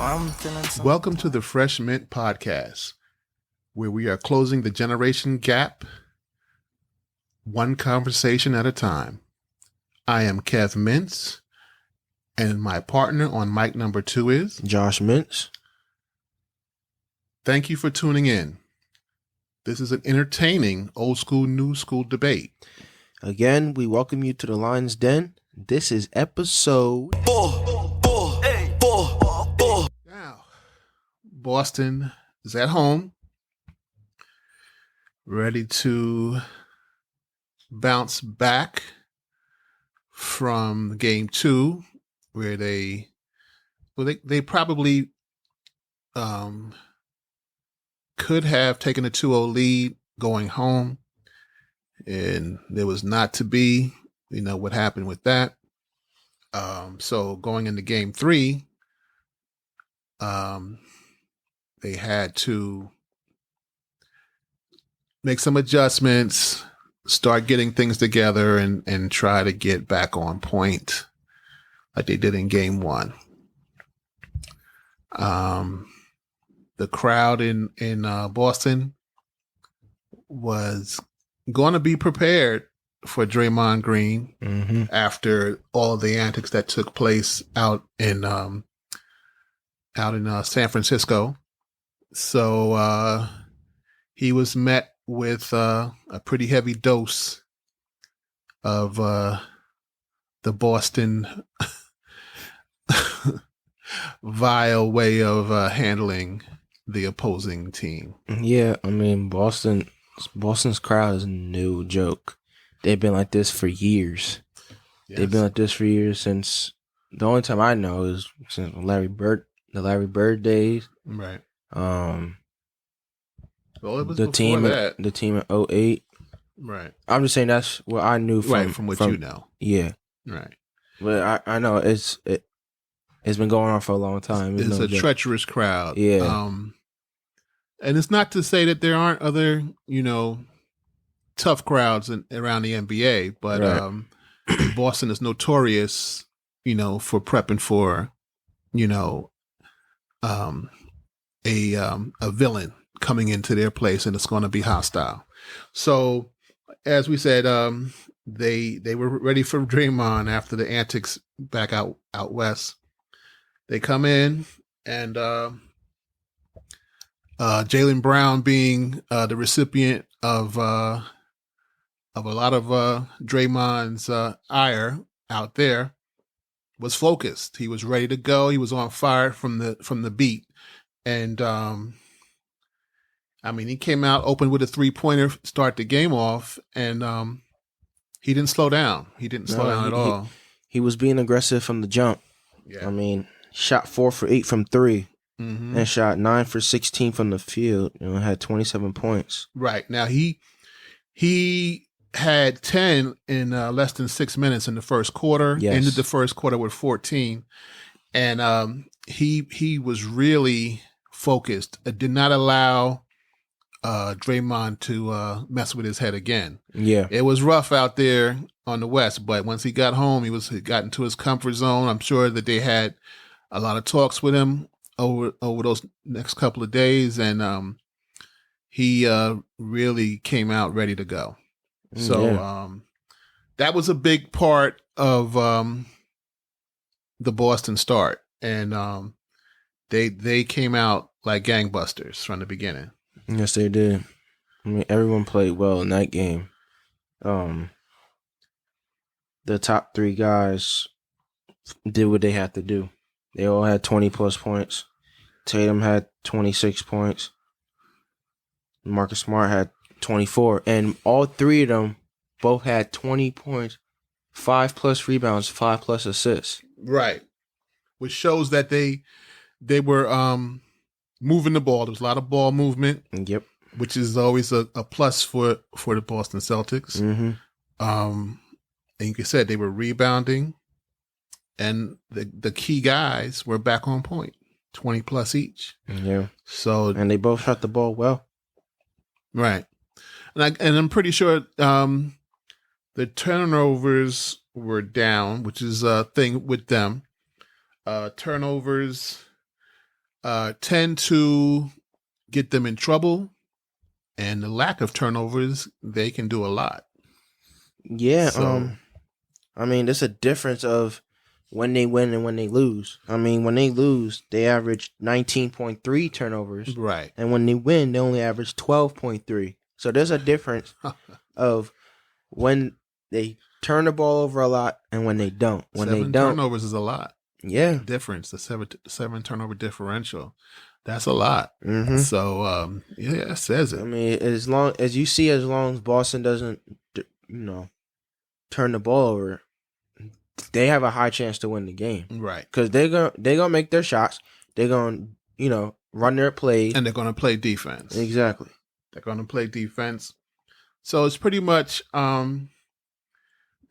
I'm feeling something. Welcome to the Fresh Mint Podcast, where we are closing the generation gap one conversation at a time. I am Kev Mintz, and my partner on mic number 2 is Josh Mintz. Thank you for tuning in. This is an entertaining old school, new school debate. Again, we welcome you to the Lion's Den. This is episode 4. Now, Boston is at home, ready to bounce back from game 2, where they probably could have taken a 2-0 lead going home, and there was not to be. You know what happened with that. So going into game 3, they had to make some adjustments, start getting things together, and try to get back on point like they did in game 1. The crowd in Boston was going to be prepared for Draymond Green after all the antics that took place out in San Francisco. So he was met with a pretty heavy dose of the Boston vile way of handling the opposing team. Yeah, I mean, Boston's crowd is no joke. They've been like this for years. Yes. They've been like this for years since the only time I know is since the Larry Bird days. Right. Well, it was the team that. The team in 2008. Right. I'm just saying that's what I knew from what you know. Yeah. Right. But I know it's been going on for a long time. It's a treacherous crowd. Yeah. And it's not to say that there aren't other, tough crowds around the NBA, but right. Boston is notorious, for prepping for, a villain coming into their place, and it's going to be hostile. So, as we said, they were ready for Draymond after the antics back out west. They come in, and Jaylen Brown, being the recipient of a lot of Draymond's ire out there, was focused. He was ready to go. He was on fire from the beat, and he came out, opened with a 3-pointer, start the game off, and he didn't slow down. He didn't slow down at all. He was being aggressive from the jump. Yeah. I mean, shot 4 for 8 from 3. And shot 9 for 16 from the field. Had 27 points. Right. Now he had 10 in less than 6 minutes in the first quarter. Yes. Ended the first quarter with 14, and he was really focused. It did not allow Draymond to mess with his head again. Yeah, it was rough out there on the West, but once he got home, he got into his comfort zone. I'm sure that they had a lot of talks with him over those next couple of days, and he really came out ready to go. So that was a big part of the Boston start, and they came out like gangbusters from the beginning. Yes, they did. I mean, everyone played well in that game. The top 3 guys did what they had to do. They all had 20-plus points. Tatum had 26 points. Marcus Smart had 24. And all 3 of them both had 20 points, 5-plus rebounds, 5-plus assists. Right. Which shows that they were moving the ball. There was a lot of ball movement. Yep. Which is always a plus for the Boston Celtics. Mm-hmm. And like you said, they were rebounding. And the key guys were back on point, 20 plus each. Yeah. So, and they both shot the ball well. Right. And I'm pretty sure the turnovers were down, which is a thing with them. Turnovers, tend to get them in trouble, and the lack of turnovers, they can do a lot. Yeah. So, I mean, there's a difference of when they win and when they lose. I mean, when they lose, they average 19.3 turnovers. right. And when they win, they only average 12.3. So there's a difference of when they turn the ball over a lot and when they don't. When seven they don't, turnovers is a lot. yeah, Difference. The seven turnover differential. That's a lot. mm-hmm. So, yeah, it says it. I mean, as long as Boston doesn't, turn the ball over, they have a high chance to win the game. Right. Because they're gonna make their shots. They're gonna, run their plays. And they're going to play defense. Exactly. They're going to play defense. So it's pretty much a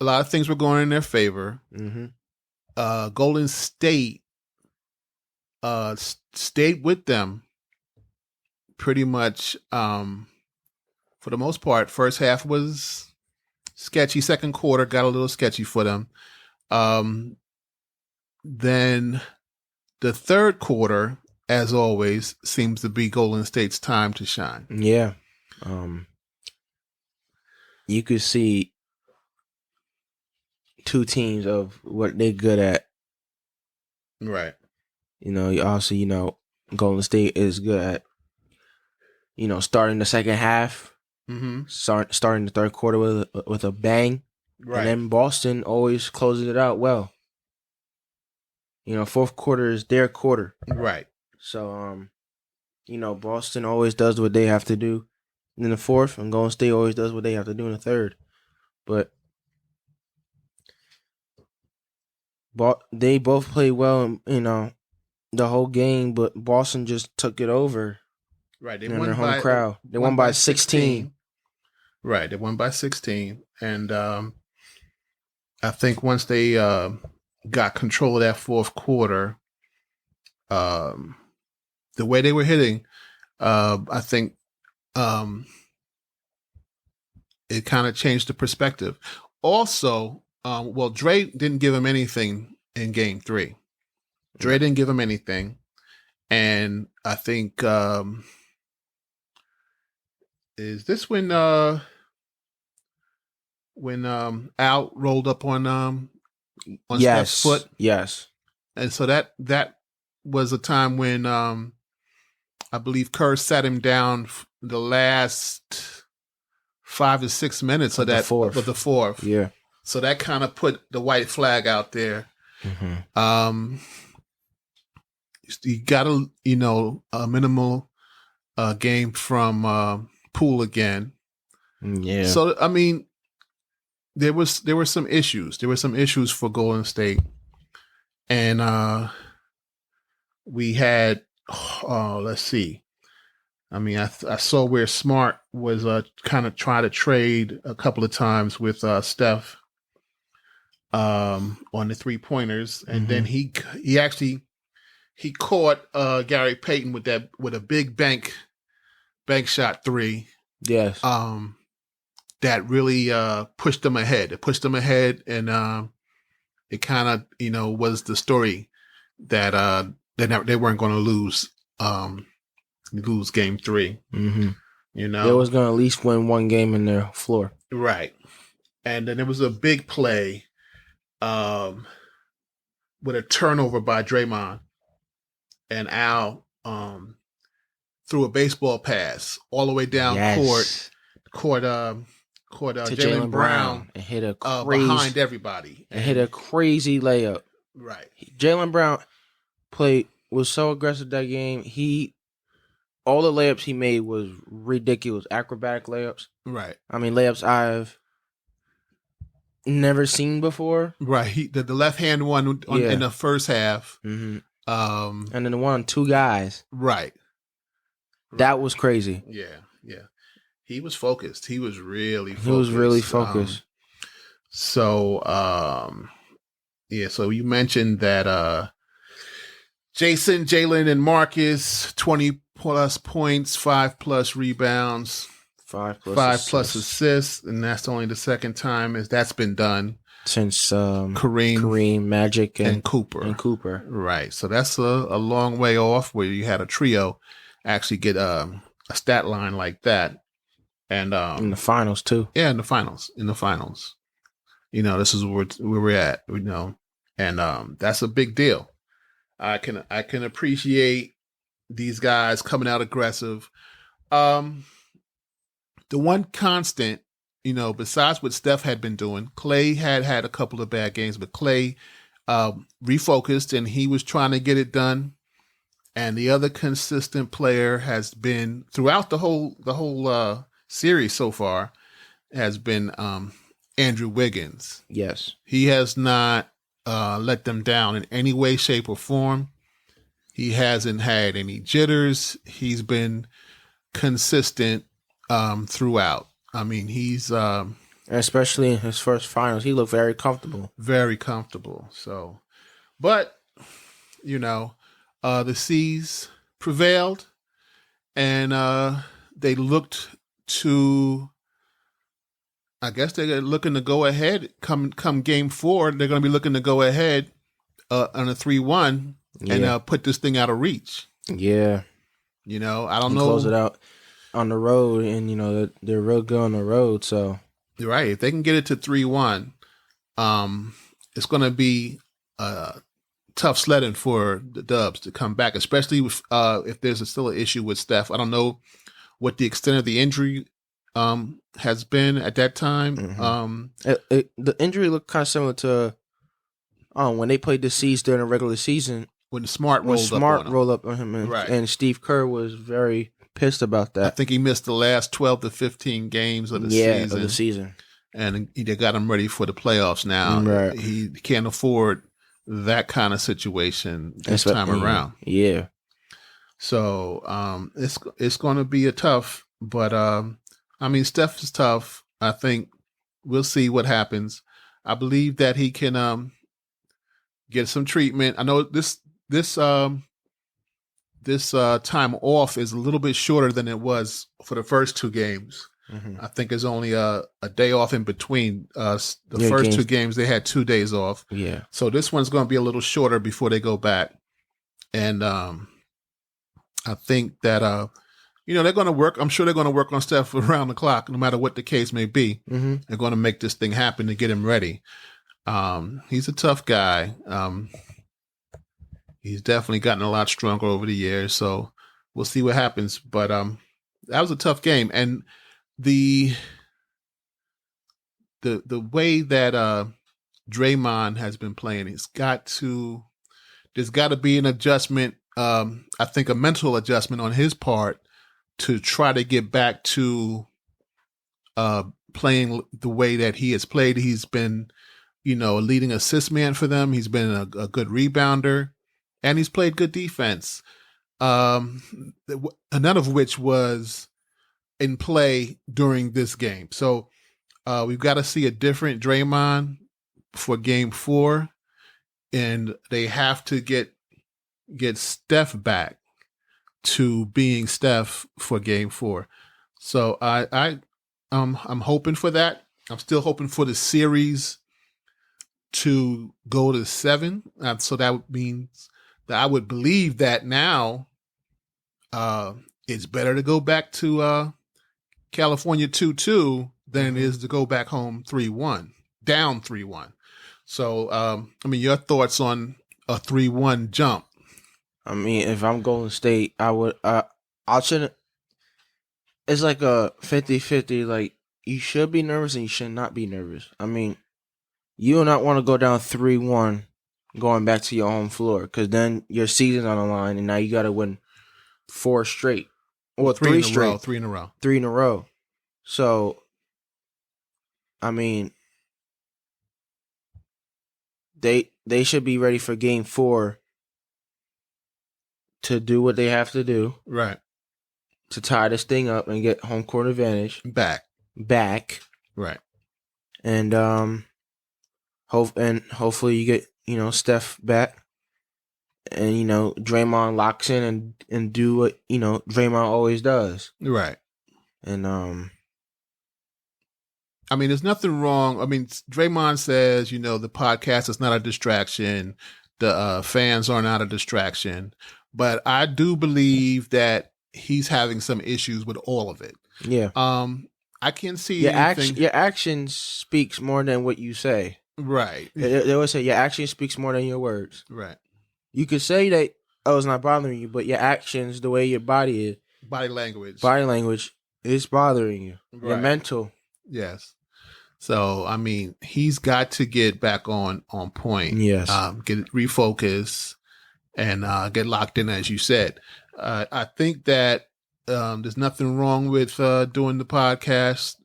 lot of things were going in their favor. Mm-hmm. Golden State stayed with them pretty much for the most part. First half was sketchy. Second quarter got a little sketchy for them. Then the third quarter, as always, seems to be Golden State's time to shine. Yeah. You could see two teams of what they're good at. Right. Also, Golden State is good at, starting the second half, Mm-hmm. starting the third quarter with a bang. Right. And then Boston always closes it out well. Fourth quarter is their quarter. Right. So, Boston always does what they have to do in the fourth, and Golden State always does what they have to do in the third. But they both played well, the whole game, but Boston just took it over. Right. They won their home crowd. They won by 16. Right. They won by 16. And I think once they got control of that fourth quarter, the way they were hitting, I think it kind of changed the perspective. Also, Dre didn't give him anything in game 3. Dre didn't give him anything. And I think, is this when Al rolled up on Steph's foot? Yes. And so that was a time when I believe Kerr sat him down the last 5 to 6 minutes of the fourth. Yeah. So that kind of put the white flag out there. Mm-hmm. You got a minimal game from Poole again. Yeah. So I mean, there were some issues. There were some issues for Golden State, and we had. Let's see. I mean, I saw where Smart was kind of trying to trade a couple of times with Steph on the 3-pointers, and then he actually caught Gary Payton with a big bank shot 3. Yes. That really pushed them ahead. It pushed them ahead, and it kind of was the story that they weren't going to lose game 3. Mm-hmm. They was going to at least win one game in their floor. Right. And then there was a big play with a turnover by Draymond, and Al threw a baseball pass all the way down court to Jaylen Brown and hit a behind everybody. And hit a crazy layup. Right. Jaylen Brown was so aggressive that game. All the layups he made was ridiculous, acrobatic layups. Right. I mean, layups I've never seen before. Right. The left hand one in the first half. Mm-hmm. And then the one on 2 guys. Right. That was crazy. Yeah. He was focused. He was really focused. He was really focused. So you mentioned that Jayson, Jaylen, and Marcus, 20+ points, 5+ rebounds, 5+ assists, and that's only the second time as that's been done. since Kareem, Magic, and Cooper. Right. So that's a long way off where you had a trio actually get a stat line like that. And in the finals too. Yeah, in the finals. This is where we're at, and that's a big deal. I can appreciate these guys coming out aggressive. The one constant, besides what Steph had been doing, Klay had a couple of bad games, but Klay refocused and he was trying to get it done. And the other consistent player has been throughout the whole series so far has been Andrew Wiggins. Yes. He has not let them down in any way, shape, or form. He hasn't had any jitters. He's been consistent throughout. I mean, he's especially in his first finals, he looked very comfortable. Very comfortable. So, but the C's prevailed, and they looked to. I guess they're looking to go ahead. Come game 4, they're going to be looking to go ahead on a 3-1 and put this thing out of reach. Yeah, I don't know. Close it out on the road, and they're real good on the road. So right, if they can get it to 3-1, it's going to be tough sledding for the Dubs to come back, especially if there's still an issue with Steph. I don't know what the extent of the injury has been at that time. Mm-hmm. The injury looked kind of similar to when they played the C's during the regular season. When Smart rolled up on him, and Steve Kerr was very pissed about that. I think he missed the last 12 to 15 games of the season. And they got him ready for the playoffs now. Right. He can't afford that kind of situation this time around. Yeah. So it's going to be a tough, but Steph is tough. I think we'll see what happens. I believe that he can get some treatment. I know this time off is a little bit shorter than it was for the first 2 games. Mm-hmm. I think it's only a day off in between. First 2 games, they had 2 days off. Yeah. So this one's going to be a little shorter before they go back. And I think that, they're going to work. I'm sure they're going to work on Steph around the clock, no matter what the case may be. Mm-hmm. They're going to make this thing happen to get him ready. He's a tough guy. He's definitely gotten a lot stronger over the years. So we'll see what happens. But that was a tough game. And the way that Draymond has been playing, there's got to be an adjustment. I think a mental adjustment on his part to try to get back to playing the way that he has played. He's been, a leading assist man for them. He's been a good rebounder, and he's played good defense. None of which was in play during this game. So we've got to see a different Draymond for game 4, and they have to get Steph back to being Steph for game 4. So I'm hoping for that. I'm still hoping for the series to go to 7. So that means that I would believe that now it's better to go back to California 2-2 than it is to go back home 3-1, down 3-1. So, your thoughts on a 3-1 jump? If I'm Golden State, I would, I shouldn't, it's like a 50-50, like, you should be nervous and you should not be nervous. You do not want to go down 3-1 going back to your home floor, because then your season's on the line and now you got to win 4 straight. Or 3 straight. 3 in a row. 3 in a row. So, they should be ready for game 4 to do what they have to do. Right. To tie this thing up and get home court advantage. Back. Right. And hopefully you get, Steph back. And, Draymond locks in and do what, Draymond always does. Right. And I mean, there's nothing wrong. I mean, Draymond says, the podcast is not a distraction. The fans are not a distraction. But I do believe that he's having some issues with all of it. Yeah. I can't see anything. Your action speaks more than what you say. Right. They always say your action speaks more than your words. Right. You could say that, it's not bothering you, but your actions, the way your body is. Body language is bothering you. Right. Your mental. Yes. So, I mean, he's got to get back on point. Yes. Get refocus and get locked in, as you said. I think that there's nothing wrong with doing the podcast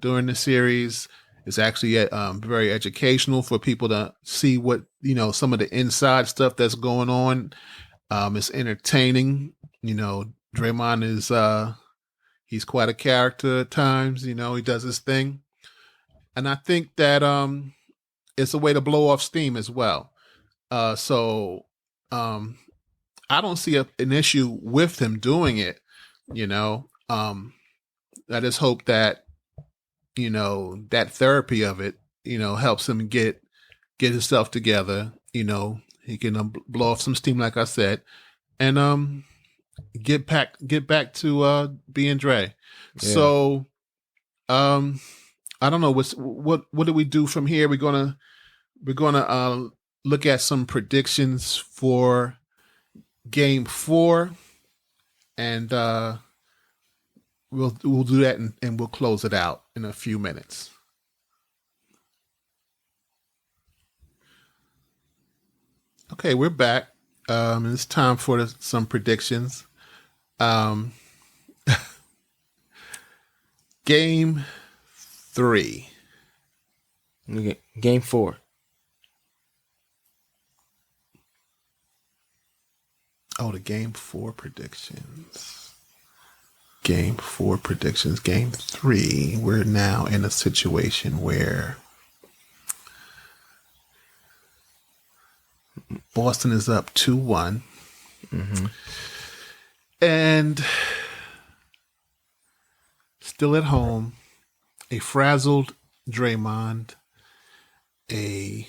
during the series. It's actually very educational for people to see what, some of the inside stuff that's going on. It's entertaining. Draymond is he's quite a character at times. He does his thing. And I think that it's a way to blow off steam as well. So I don't see an issue with him doing it. I just hope that that therapy of it helps him get himself together. He can blow off some steam, like I said, and get back to being Dre. Yeah. So I don't know what do we do from here. We're gonna look at some predictions for Game 4, and we'll do that and we'll close it out in a few minutes. Okay, we're back. It's time for some predictions. Game 3. Game 4. Oh, the Game 4 predictions. Game 4 predictions. Game 3, we're now in a situation where Boston is up 2-1. Mm-hmm. And still at home, a frazzled Draymond, a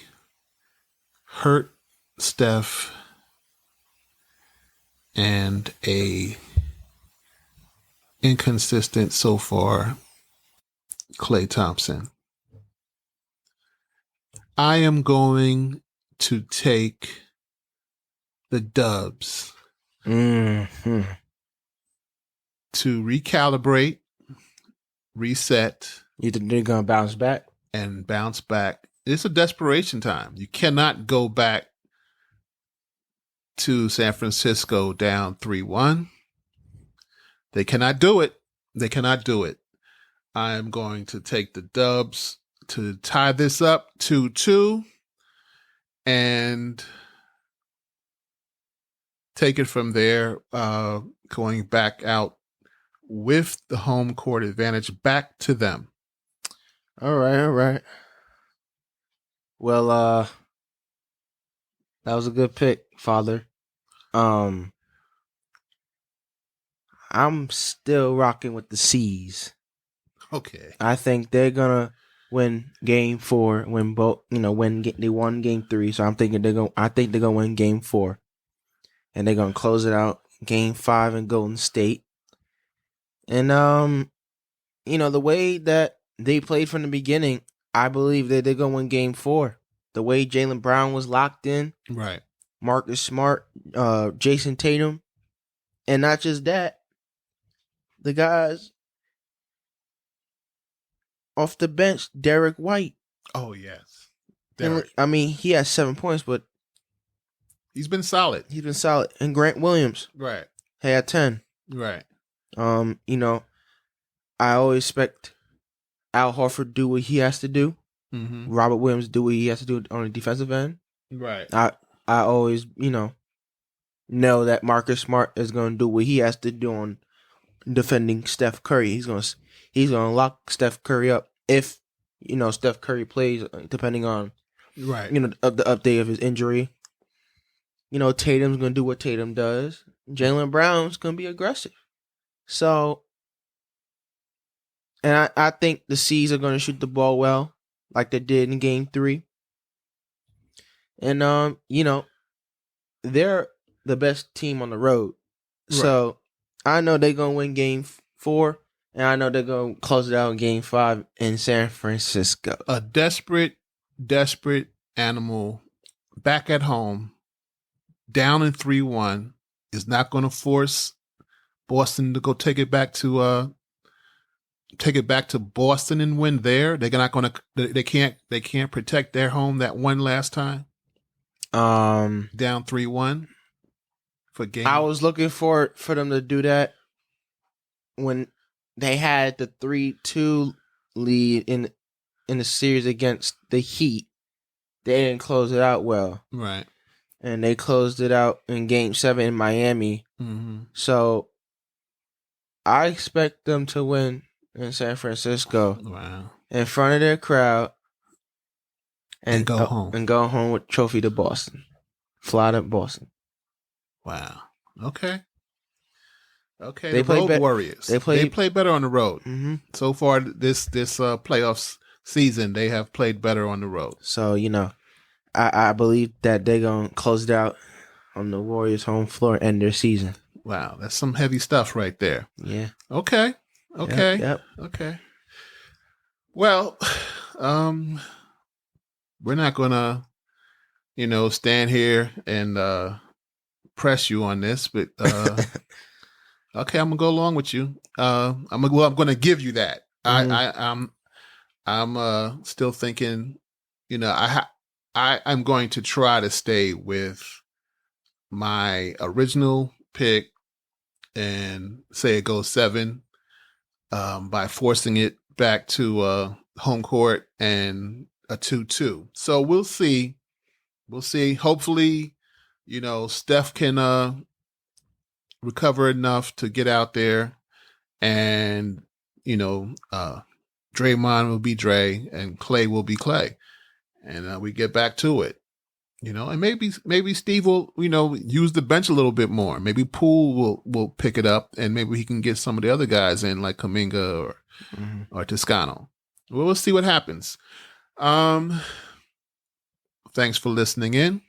hurt Steph, and a inconsistent so far Klay Thompson. I am going to take the Dubs to recalibrate, reset. You think they're going to bounce back? And bounce back. It's a desperation time. You cannot go back to San Francisco down 3-1. They cannot do it. I am going to take the Dubs to tie this up 2-2 and take it from there, going back out with the home court advantage back to them. All right. Well, that was a good pick, Father. I'm still rocking with the C's. Okay. I think they're gonna win Game 4. When both, they won Game 3, so I think they're gonna win Game 4, and they're gonna close it out Game 5 in Golden State. And the way that they played from the beginning, I believe that they're gonna win Game 4. The way Jaylen Brown was locked in, right? Marcus Smart, Jayson Tatum, and not just that, the guys off the bench, Derek White. Oh yes, Derek. I mean, he has 7 points, but he's been solid. And Grant Williams, right, had 10. Right. I always expect Al Horford do what he has to do. Mm-hmm. Robert Williams do what he has to do on the defensive end. Right. I always, know that Marcus Smart is going to do what he has to do on defending Steph Curry. He's going to lock Steph Curry up if, Steph Curry plays, depending on, right, the update of his injury. Tatum's going to do what Tatum does. Jaylen Brown's going to be aggressive. So And I think the C's are going to shoot the ball well, like they did in Game 3. And they're the best team on the road. Right. So I know they're going to win Game 4, and I know they're going to close it out in Game 5 in San Francisco. A desperate animal back at home, down in 3-1, is not going to force Boston to go take it back to Boston and win there. They're not going to. They can't protect their home that one last time. Down 3-1 for game. I was looking for them to do that when they had the 3-2 lead in the series against the Heat. They didn't close it out well. Right. And they closed it out in Game 7 in Miami. Mm-hmm. So I expect them to win in San Francisco. Wow. In front of their crowd. And go home. And go home with trophy to Boston. Fly to Boston. Wow. Okay. They the Road Warriors. They play better on the road. Mm-hmm. So far this playoffs season, they have played better on the road. So, I believe that they're going to close it out on the Warriors' home floor and end their season. Wow, that's some heavy stuff right there. Yeah. Okay. Yep. Okay. Well, we're not gonna, stand here and press you on this, but okay, I'm gonna go along with you. I'm gonna give you that. Mm-hmm. I'm still thinking, I'm going to try to stay with my original pick and say it goes 7 by forcing it back to home court and a 2-2. So we'll see. Hopefully, Steph can recover enough to get out there, and Draymond will be Dre and Clay will be Clay, and we get back to it. And maybe Steve will, use the bench a little bit more. Maybe Poole will pick it up, and maybe he can get some of the other guys in, like Kuminga or Toscano. We'll see what happens. Thanks for listening in.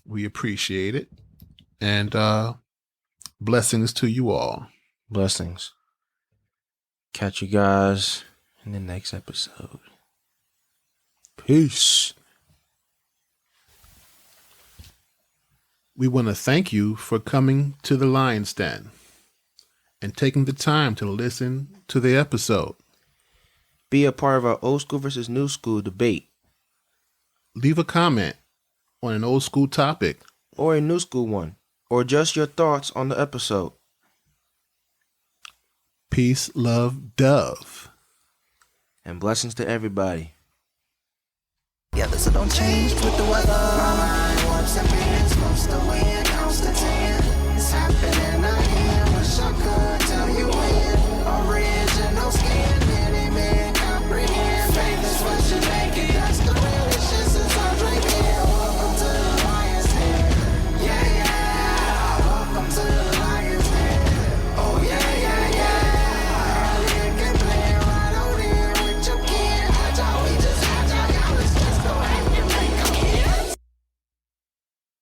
We appreciate it. And blessings to you all. Blessings. Catch you guys in the next episode. Peace. We want to thank you for coming to the Lion's Den and taking the time to listen to the episode. Be a part of our old school versus new school debate. Leave a comment on an old school topic. Or a new school one. Or just your thoughts on the episode. Peace, love, dove. And blessings to everybody. Yeah, so don't change with the weather. Warm some beers, most of the way.